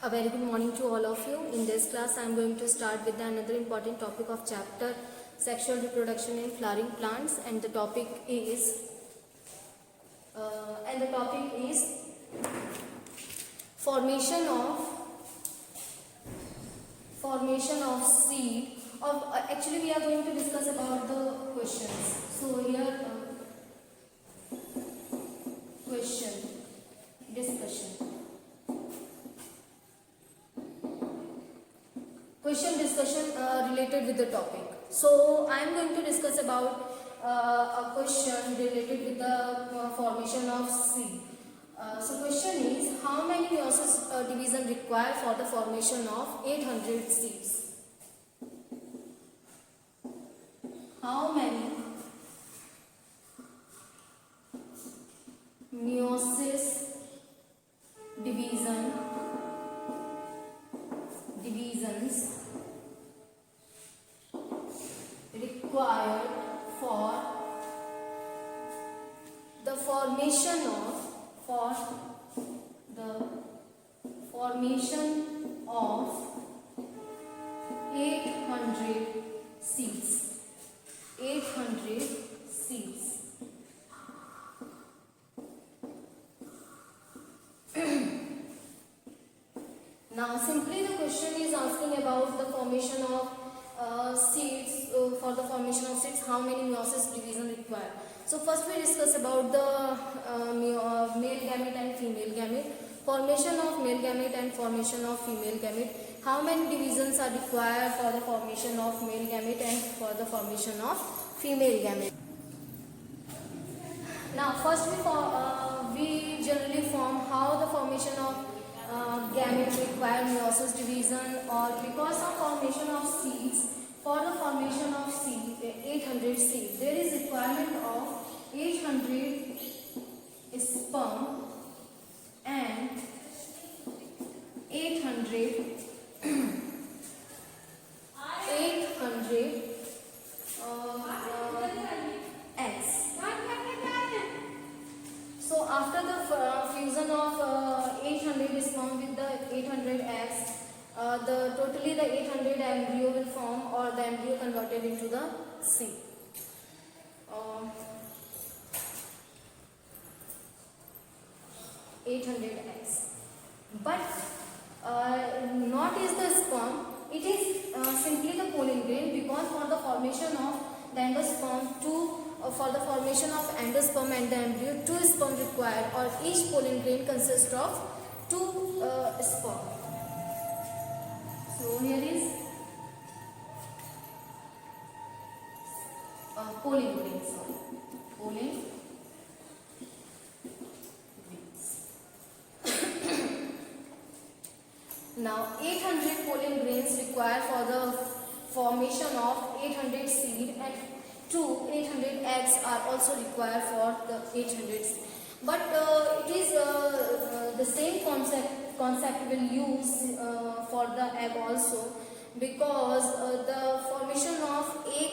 A very good morning to all of you. In this class, I am going to start with another important topic of chapter sexual reproduction in flowering plants, and the topic is formation of seed. Actually, we are going to discuss about the questions. So here, question discussion. Question discussion related with the topic. So I am going to discuss about a question related with the formation of seed. So question is, how many meiosis division required for the formation of 800 seeds? How many meiosis divisions required for the formation of 800 seeds. 800 seeds. Now simply the question is asking about the formation of seeds. For the formation of seeds, how many meiosis division required? So first we discuss about the male gamete and female gamete. Formation of male gamete and formation of female gamete. How many divisions are required for the formation of male gamete and for the formation of female gamete? Now first we generally form how the formation of gamete require meiosis division, or because of formation of seeds. For the formation of seed, 800 seeds, there is requirement of 800 sperm and 800 eggs. So after the fusion of 800 sperm with the 800 eggs, totally the 800 embryo will form, or the embryo converted into the seed. 800 eggs. But not is the sperm, it is simply the pollen grain, because for the formation of the endosperm, for the formation of endosperm and the embryo, 2 sperm required, or each pollen grain consists of 2 sperm. So here is pollen grains. Pollen grains. Now 800 pollen grains required for the formation of 800 seed, and 800 eggs are also required for the 800 seed. But it is the same concept will use for the egg also, because the formation of a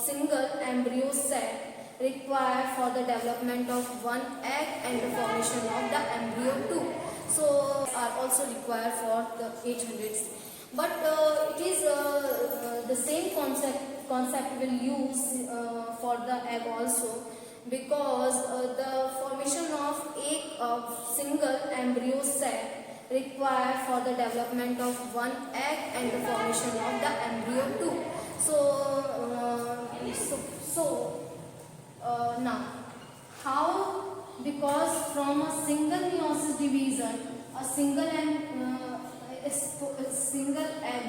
single embryo set required for the development of one egg and the formation of the embryo 2. So are also required for the 800. But it is the same concept will use for the egg also, because the formation of a single embryo set required for the development of one egg and the formation of the embryo 2. Now how? Because from a single meiosis division, a single egg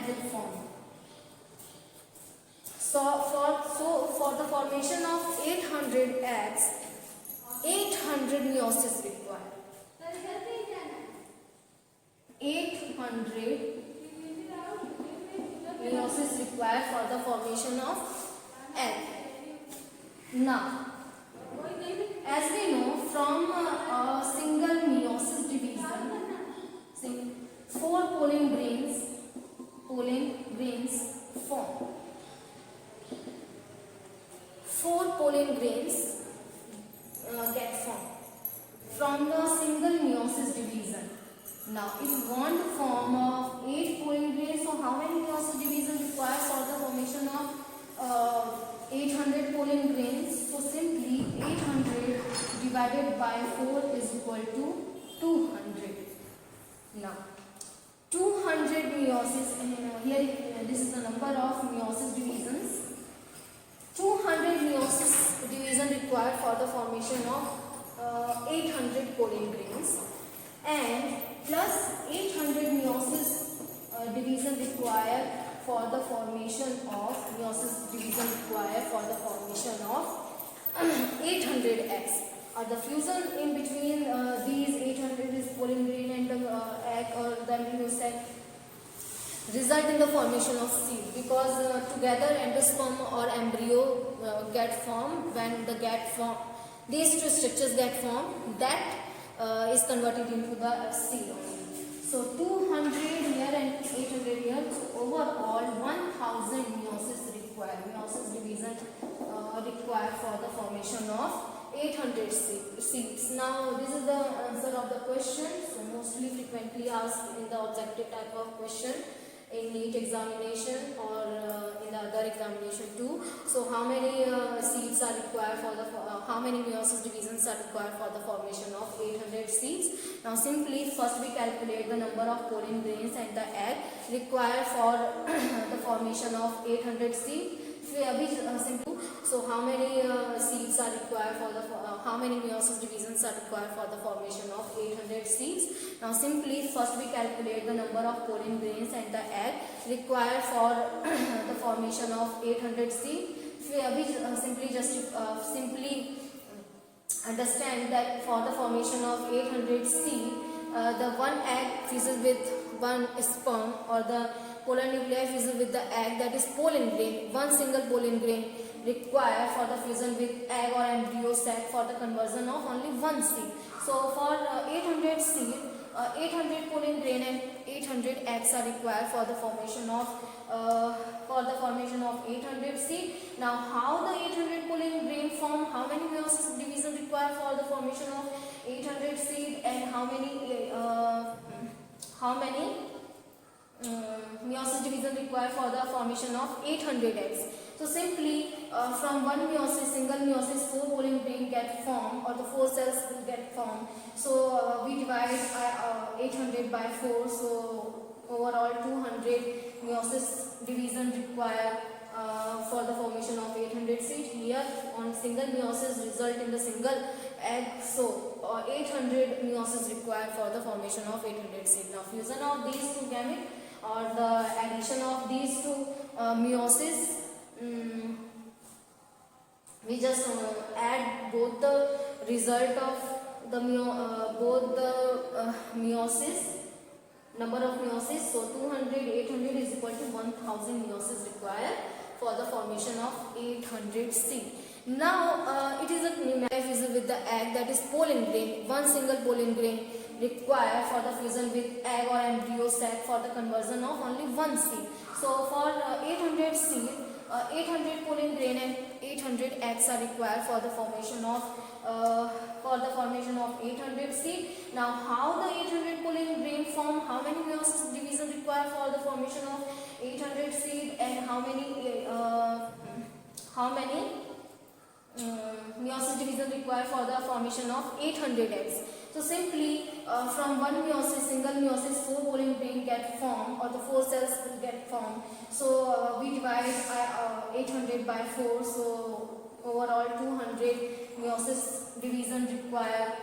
will form. So for the formation of 800 eggs, 800 meiosis required. 800 meiosis required for the formation of egg. Now, as we know, from a single meiosis division, 4 pollen grains form. 4 pollen grains get formed from the single meiosis division. Now, if you want to form divided by 4 is equal to 200. Now 200 meiosis, here this is the number of meiosis divisions. 200 meiosis division required for the formation of 800 pollen grains, and plus 800 meiosis division required for the formation of 800 eggs. The fusion in between these 800 is pollen grain and the egg or the embryo sac result in the formation of seed, because together endosperm or embryo get formed. When these two structures get formed, that is converted into the seed only. So 200 here and 800 here. So overall 1000 meiosis division required for the formation of 800 seeds. Now this is the answer of the question. So mostly frequently asked in the objective type of question in NEET examination or in the other examination too. So how many seeds are required for the how many meiosis divisions are required for the formation of 800 seeds? Now simply first we calculate the number of pollen grains and the egg required for the formation of 800 seeds. Simple. So how many seeds are required for the how many meiosis divisions are required for the formation of 800 seeds? Now simply first we calculate the number of pollen grains and the egg required for the formation of 800 seeds. Simply understand that for the formation of 800 seed, the one egg fuses with one sperm, or the polar nuclei fuses with the egg, that is pollen grain. One single pollen grain required for the fusion with egg or embryo sac for the conversion of only one seed. So for 800 seed, 800 pollen grain and 800 eggs are required for the formation of 800 seed. Now how the 800 pollen grain form? How many meiosis division required for the formation of 800 seed, and how many meiosis division required for the formation of 800 eggs? So simply from one meiosis, single meiosis, 4 pollen grain get formed, or the 4 cells will get formed. So we divide 800 by 4. So overall 200 meiosis division required for the formation of 800 seed. Here on single meiosis result in the single egg. So 800 meiosis required for the formation of 800 seed. Now fusion of these two gametes or the addition of these two meiosis, we just add both the result of the meiosis, number of meiosis. So 200, 800 is equal to 1000 meiosis required for the formation of 800 seed. Now it is a numeric fusion with the egg, that is pollen grain. One single pollen grain required for the fusion with egg or embryo sac for the conversion of only one seed. So for 800 seed, 800 pollen grain and 800 eggs are required for the formation of 800 seed. Now how the 800 pollen grain form? How many meiosis division required for the formation of 800 seed, and how many meiosis division required for the formation of 800 eggs? So simply from one meiosis, single meiosis, 4 pollen grain get formed, or the 4 cells will get formed. So we divide 800 by 4. So overall 200 meiosis division required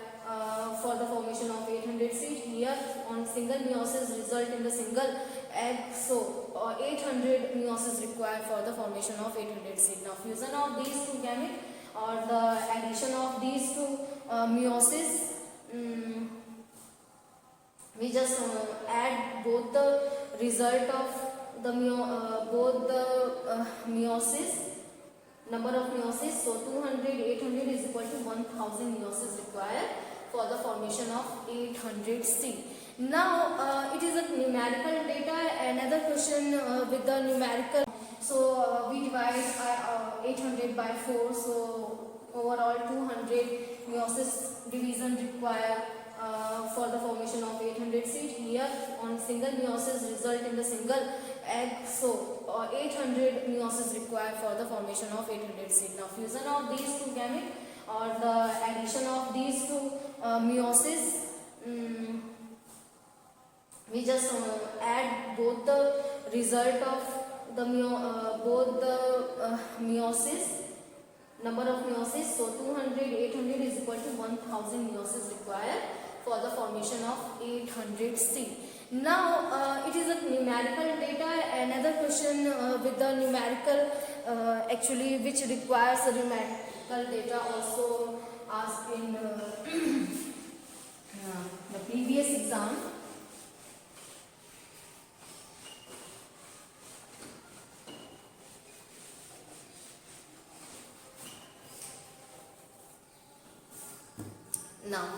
for the formation of 800 seed. Here on single meiosis result in the single egg. So 800 meiosis required for the formation of 800 seed. Now fusion of these two gametes or the addition of these two meiosis, we just add both the result of the meiosis, number of meiosis. So 200, 800 is equal to 1000 meiosis required for the formation of 800 seed. Now it is a numerical data. Another question with the numerical. So we divide 800 by 4. So overall 200 meiosis division required for the formation of 800 seed. Here on single meiosis result in the single egg. So 800 meiosis required for the formation of 800 seed. Now fusion of these two gametes or the addition of these two meiosis, we just add both the result of the meiosis, number of meiosis. So 200, 800 is equal to 1000 meiosis required for the formation of 800 seed. Now it is a numerical data. Another question with the numerical actually which requires a numerical data also asked in the previous exam. Now,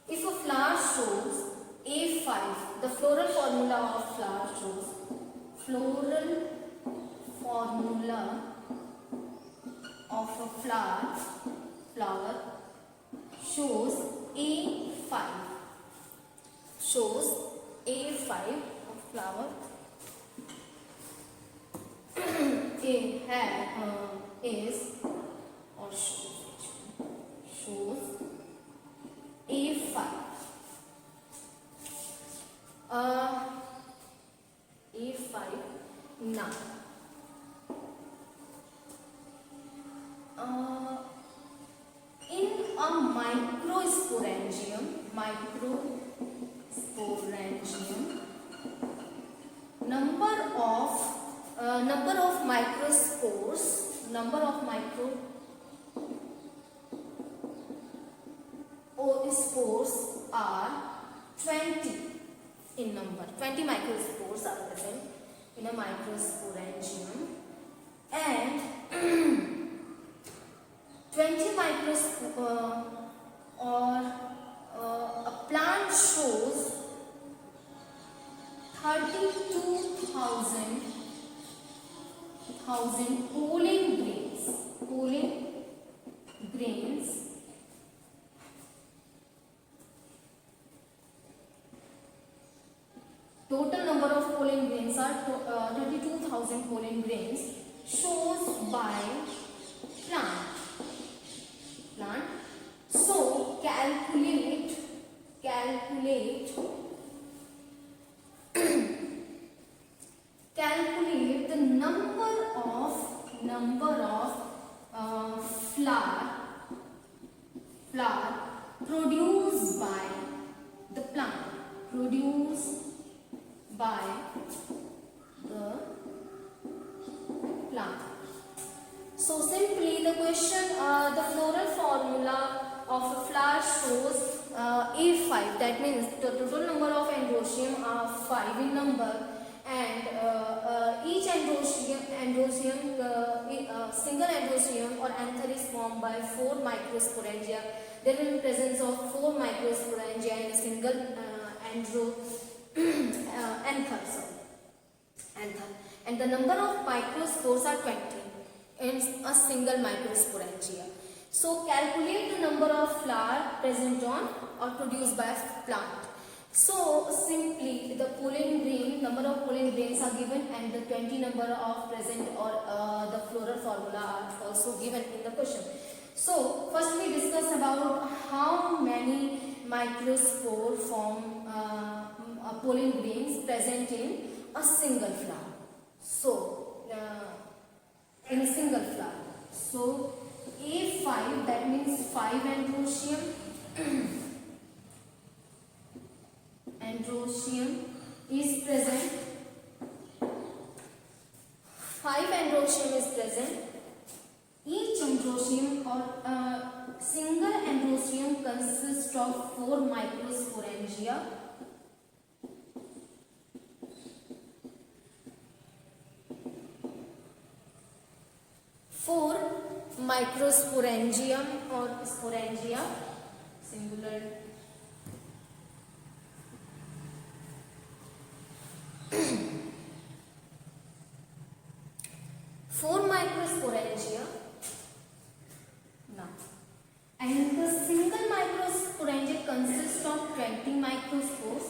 if a flower shows A5, the floral formula of flower shows a flower shows A5 of flower is or shows A5. A5. Now, in a microsporangium, number of microspores are 20 in number. 20 microspores are present in a microsporangium, and 20 microspores a plant shows 32,000 pollen grains. Total number of pollen grains are 32,000 pollen grains shows by plant. So calculate the number of flower produced by the plant. So simply the question, the floral formula of a flower shows A5. That means the total number of androecium are 5 in number, and each single androecium or anther is formed by 4 microsporangia. There will be presence of 4 microsporangia in a single anther. And the number of microspores are 20 in a single microsporangia. So calculate the number of flower present on or produced by plant. So simply the number of pollen grains are given, and the 20 number of present or the floral formula are also given in the question. So first we discuss about how many microspore form pollen grains present in a single flower. So in a single flower, so A5, that means 5 androecium is present. 5 androecium is present. Each androecium or single androecium consists of 4 microsporangia. Microsporangium or sporangia, singular. Four microsporangia. Now, and the single microsporangia consists of 20 microspores.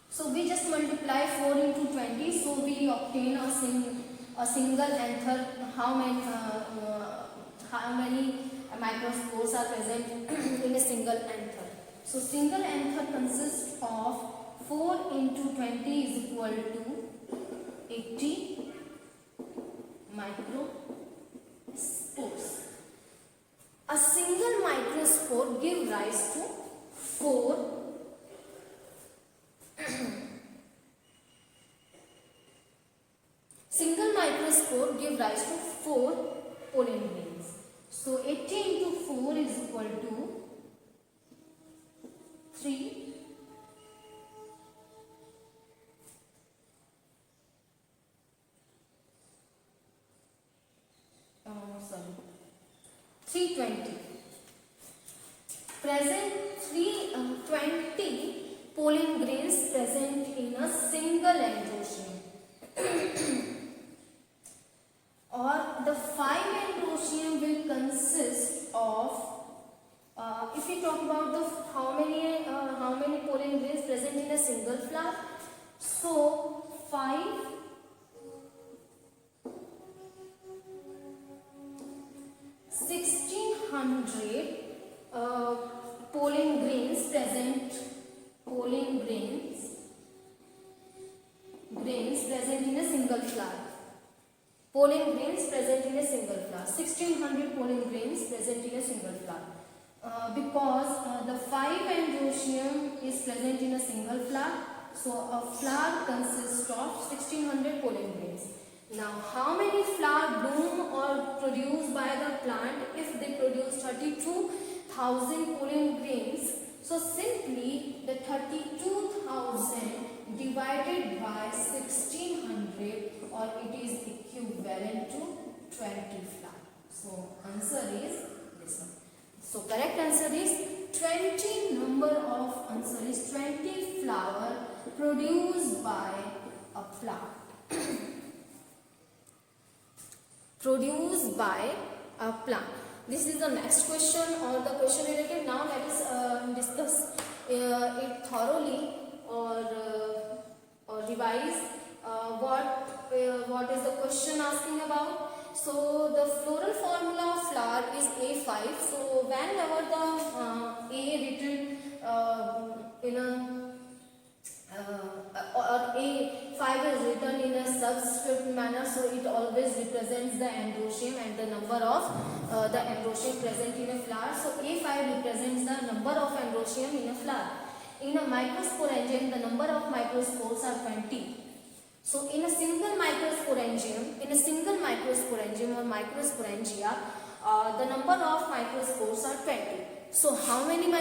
So we just multiply 4 into 20, so we obtain obtain a single anther, how many microspores are present in a single anther? So single anther consists of 4 into 20 is equal to 80 microspores. A single microspore give rise to 4 single microspore give rise to 4 pollen grains. So 80 into 4 is equal to 3. Sorry, 320. Present 320 pollen grains present in a single androecium. Or the 5 androecium will consist of, if we talk about the how many pollen grains present in a single flower, so 5 1600 pollen grains present in a single flower. Pollen grains present in a single flower. 1600 pollen grains present in a single flower. Because the 5 androecium is present in a single flower, so a flower consists of 1600 pollen grains. Now, how many flower bloom or produced by the plant if they produce 32,000 pollen grains? So simply the 32,000 divided by 1600, or it is equivalent to 20 flower. So answer is this one. So correct answer is 20 flower produced by a plant. Produced by a plant. This is the next question, or the question related. Now let us discuss it thoroughly, or revise what is the question asking about. So the floral formula of flower is A5. So whenever the A written in a or A5 is written in a subscript manner, so it always represents the androecium and the number of the androecium present in a flower. So A5 represents the number of androecium in a flower. In a microsporangium, the number of microspores are 20. So in a single microsporangium or microsporangia, the number of microspores are 20. So how many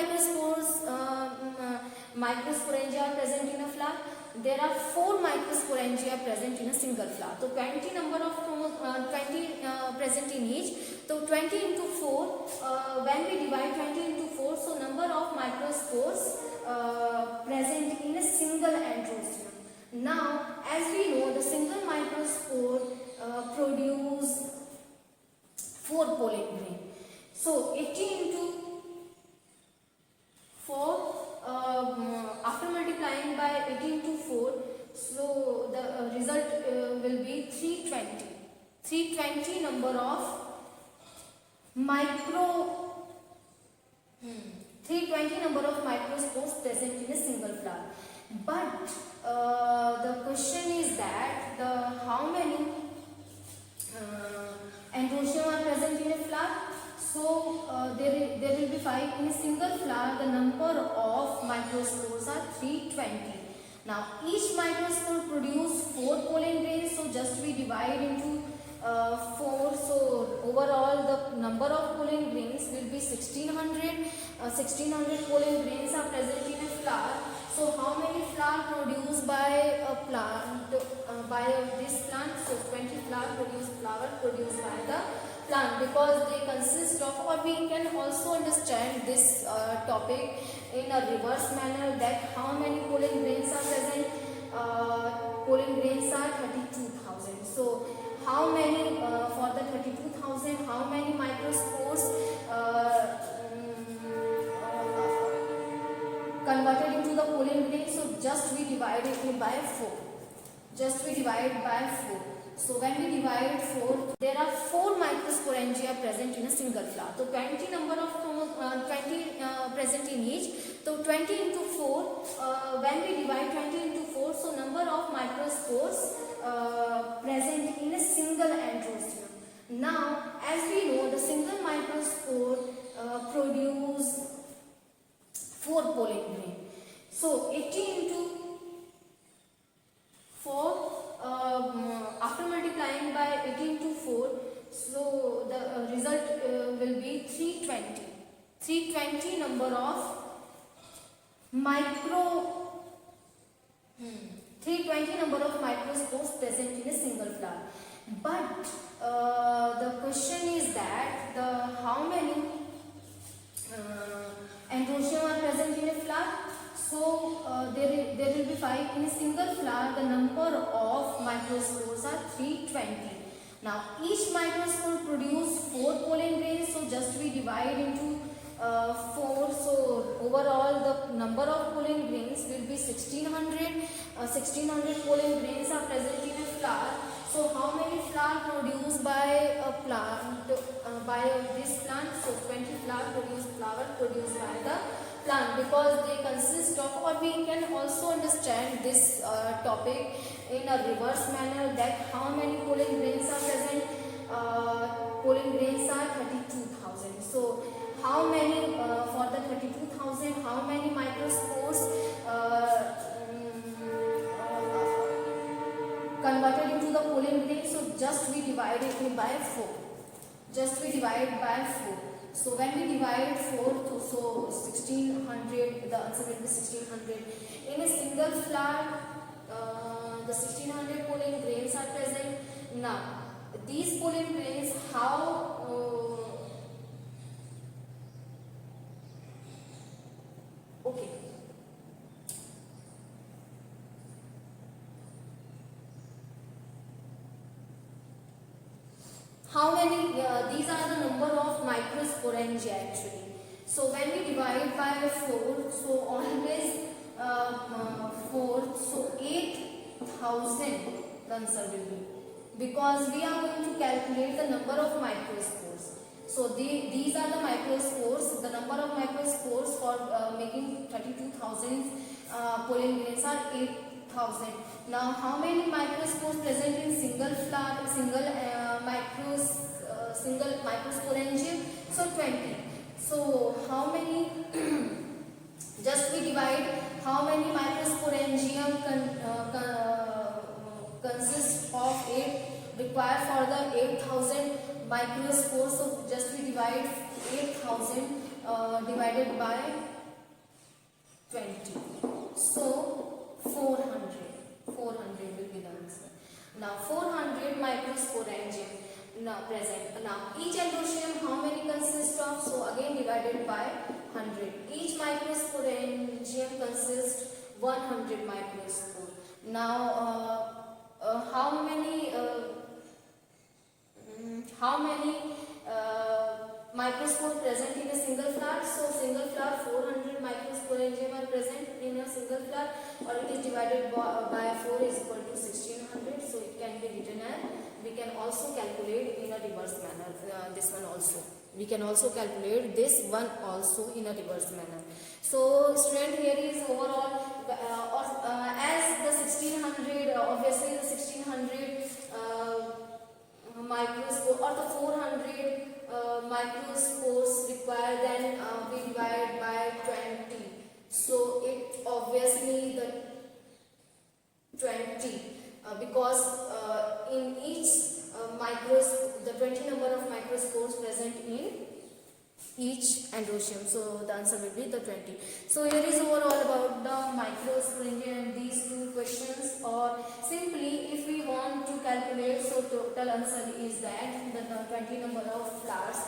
microsporangia are present in a flower? There are 4 microsporangia present in a single flower. So 20 number of 20 present in each. So 20 into 4, when we divide 20 into 4, so number of microspores present in a single androecium. Now, as we know, the single microspore produce 4 pollen grain. So 80 into 4, after multiplying by 80 into 4, so the result will be 320. 320 number of 320 number of microspores present in a single flower. But the question is that how many androecium are present in a flower? So there will be 5 in a single flower. The number of microspores are 320. Now each microspore produce 4 pollen grains. So just we divide into 4. So overall the number of pollen grains will be 1600. 1600 pollen grains are present in a flower. So how many flower produced by a plant, by this plant? So 20 flower produced by the plant, because they consist of, or we can also understand this topic in a reverse manner, that how many pollen grains are present? Pollen grains are 32,000. So how many for the 32,000, how many microspores converted into the pollen grain? So just we divide it by 4. just we divide by 4. So when we divide 4, there are 4 microsporangia present in a single flower. So 20 number of 20 present in each. So 20 into 4, when we divide 20 into 4, so number of microspores present in a single androecium. Now, as we know, the single microspore produce 4 pollen grain. So 80 into 4, after multiplying by 80 into 4, so the result will be 320. 320 number of 320 number of microspores present in a single flower. But the question is that how many androecium are present in a flower? So there will be 5 in a single flower. The number of microspores are 320. Now each microspore produce 4 pollen grains. So just we divide into 4. So overall the number of pollen grains will be 1600. 1600 pollen grains are present in a flower. So how many flower produced by a plant, by this plant? So 20 flower produced by the plant, because they consist of, or we can also understand this topic in a reverse manner, that how many pollen grains are present. Pollen grains are 32,000. So how many for the 32,000, how many microspores converted into the pollen grain? So just we divide it by 4. Just we divide by 4. So when we divide 4, so 1600, the answer will be 1600. In a single flower, the 1600 pollen grains are present. Now, these pollen grains, how okay. How many, these are the number of microsporangia actually. So when we divide by 4, so always 4, so 8,000 the answer will be. Because we are going to calculate the number of microspores. So these are the microspores. The number of microspores for making 32,000 pollen grains are 8,000. Now how many microspores present in single flower, single microsporangium? So 20. So how many just we divide how many microsporangium consists of 8 required for the 8,000 microspores. So just we divide 8,000 divided by 20. So 400 will be the answer. Now 400 microsporangium now present. Now each androecium how many consists of? So again divided by 100. Each microsporangium consists 100 microspore. Now how many microspore present in a single flower? So single flower 400 microsporangium are present in a single flower, or it is divided by 4 is equal to 1600. So it can be written as, we can also calculate in a reverse manner, this one also. We can also calculate this one also in a reverse manner. So student, here is overall as the 1600, obviously the 1600 microspore or the 400 microspores required, then we divide by 20. So it obviously the 20 because in each the 20 number of microspores present in each androecium. So the answer will be the 20. So here is overall about the microsporangia and these two questions. Or simply if we want to calculate, so total answer is that the 20 number of flowers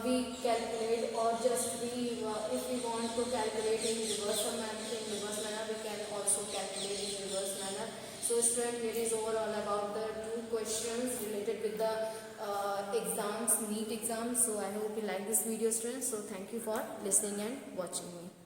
we calculate, or just we if we want to calculate in reverse manner, we can also calculate in reverse manner. So student, here is overall about the two questions related with the exams, NEET exams. So I hope you like this video, students. So thank you for listening and watching me.